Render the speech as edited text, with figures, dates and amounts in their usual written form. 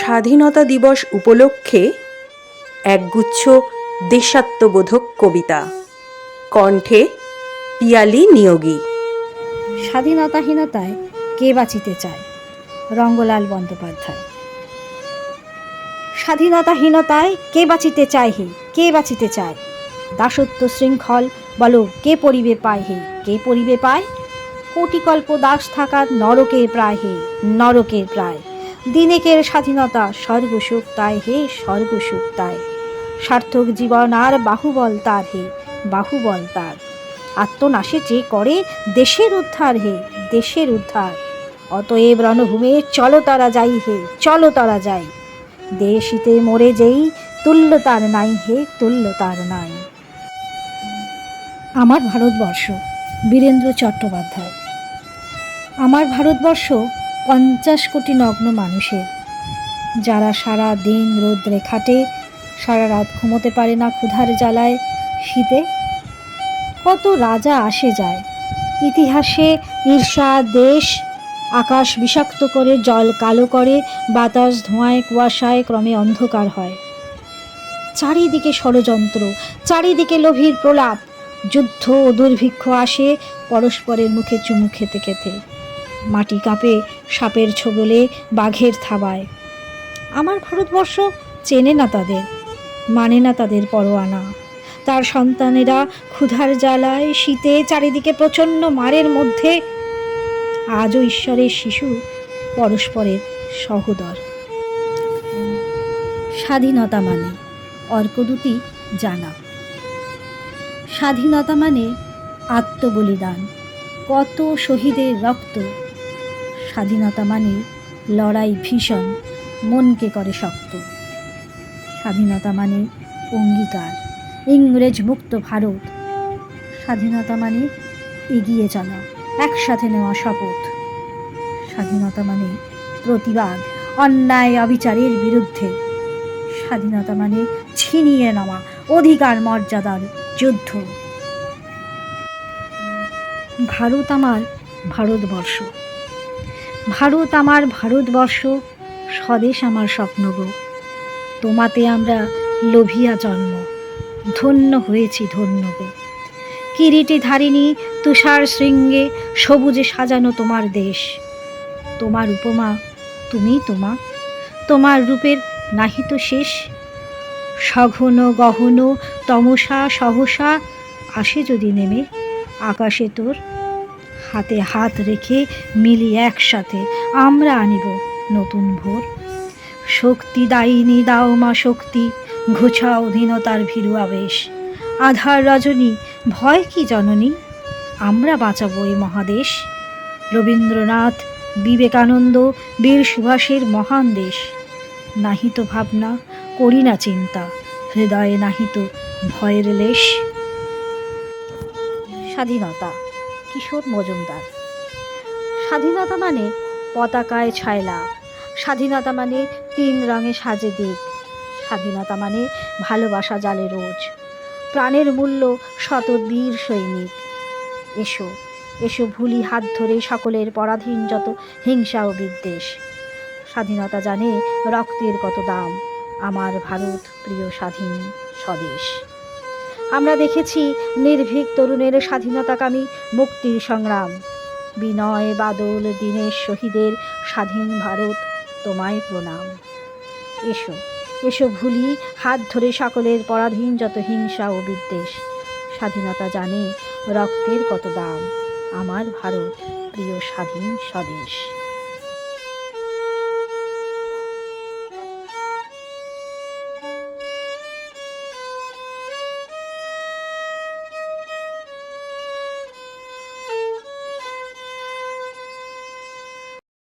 স্বাধীনতা দিবস উপলক্ষে একগুচ্ছ দেশাত্মবোধক কবিতা, কণ্ঠে পিয়ালি নিয়োগী। স্বাধীনতাহীনতায় কে বাঁচিতে চায়? রঙ্গলাল বন্দ্যোপাধ্যায়। স্বাধীনতাহীনতায় কে বাঁচিতে চায় হে, কে বাঁচিতে চায়? দাসত্ব শৃঙ্খল বলো কে পরিবে পায় হে, কে পরিবে পায়? কোটিকল্প দাস থাকার নরকের প্রায় হে, নরকের প্রায়। দিনেকের স্বাধীনতা স্বর্গসুখ তাই হে, স্বর্গসুখ তাই। সার্থক জীবন আর বাহুবল তার হে, বাহুবল তার। আত্মনাশে যে করে দেশের উদ্ধার হে, দেশের উদ্ধার। অতএব রণভূমে চলো তারা যাই হে, চলো তারা যাই। দেশিতে মরে যেই তুল্য তার নাই হে, তুল্য তার নাই। আমার ভারতবর্ষ, বীরেন্দ্র চট্টোপাধ্যায়। আমার ভারতবর্ষ 50 কোটি নগ্ন মানুষের, যারা সারা দিন রোদ্রে খাটে, সারা রাত ঘুমোতে পারে না ক্ষুধার জ্বালায়, শীতে। কত রাজা আসে যায়, ইতিহাসে ঈর্ষা দেশ আকাশ বিষাক্ত করে, জল কালো করে, বাতাস ধোঁয়ায় কুয়াশায় ক্রমে অন্ধকার হয়। চারিদিকে ষড়যন্ত্র, চারিদিকে লোভীর প্রলাপ, যুদ্ধ ও দুর্ভিক্ষ আসে পরস্পরের মুখে চুমু খেতে খেতে। মাটি কাঁপে সাপের ছোবলে, বাঘের থাবায়। আমার ভারতবর্ষ চেনে না তাদের, মানে না তাদের পরোয়ানা। তার সন্তানেরা ক্ষুধার জ্বালায়, শীতে, চারিদিকে প্রচণ্ড মারের মধ্যে আজও ঈশ্বরের শিশু পরস্পরের সহোদর। স্বাধীনতা মানে অর্কদূতি জানা। স্বাধীনতা মানে আত্মবলিদান, কত শহীদের রক্ত। স্বাধীনতা মানে লড়াই ভীষণ, মনকে করে শক্ত। স্বাধীনতা মানে অঙ্গীকার, ইংরেজ মুক্ত ভারত। স্বাধীনতা মানে এগিয়ে চলা, একসাথে নেওয়া শপথ। স্বাধীনতা মানে প্রতিবাদ, অন্যায় অবিচারের বিরুদ্ধে। স্বাধীনতা মানে ছিনিয়ে নেওয়া অধিকার মর্যাদার যুদ্ধ। ভারত আমার ভারতবর্ষ, ভারত আমার ভারতবর্ষ, স্বদেশ আমার স্বপ্ন গো। তোমাতে আমরা লোভিয়া জন্ম, ধন্য হয়েছি ধন্য গো। কিরীটি ধারিণী তুষার শৃঙ্গে, সবুজে সাজানো তোমার দেশ। তোমার উপমা তুমি তোমা, তোমার রূপের নাহিত শেষ। সঘন গহন তমসা সহসা আসে যদি নেমে আকাশে তোর, হাতে হাত রেখে মিলি একসাথে আমরা আনিব নতুন ভোর। শক্তি দায়িনী দাও মা শক্তি, ঘুছা অধীনতার ভীরু আবেশ। আধার রজনী ভয় কি জননী, আমরা বাঁচাবো এই মহাদেশ। রবীন্দ্রনাথ, বিবেকানন্দ, বীর সুভাষের মহান দেশ। নাহিত ভাবনা, করি না চিন্তা, হৃদয়ে নাহিত ভয়ের লেশ। স্বাধীনতা, কিশোর মজুমদার। স্বাধীনতা মানে পতাকায় ছায়লাভ, স্বাধীনতা মানে 3 রঙে সাজে দিক। স্বাধীনতা মানে ভালোবাসা জালে রোজ, প্রাণের মূল্য শত বীর সৈনিক। এসো এসো ভুলি হাত ধরে সকলের পরাধীন যত হিংসা ও বিদ্বেষ। স্বাধীনতা জানে রক্তের কত দাম, আমার ভারত প্রিয় স্বাধীন স্বদেশ। আমরা দেখেছি নির্ভীক তরুণের স্বাধীনতাকামী মুক্তির সংগ্রাম। বিনয় বাদল দীনেশ শহীদের স্বাধীন ভারত তোমায় প্রণাম। এসো এসো ভুলি হাত ধরে সকলের পরাধীন যত হিংসা ও বিদ্বেষ। স্বাধীনতা জানে রক্তের কত দাম, আমার ভারত প্রিয় স্বাধীন স্বদেশ।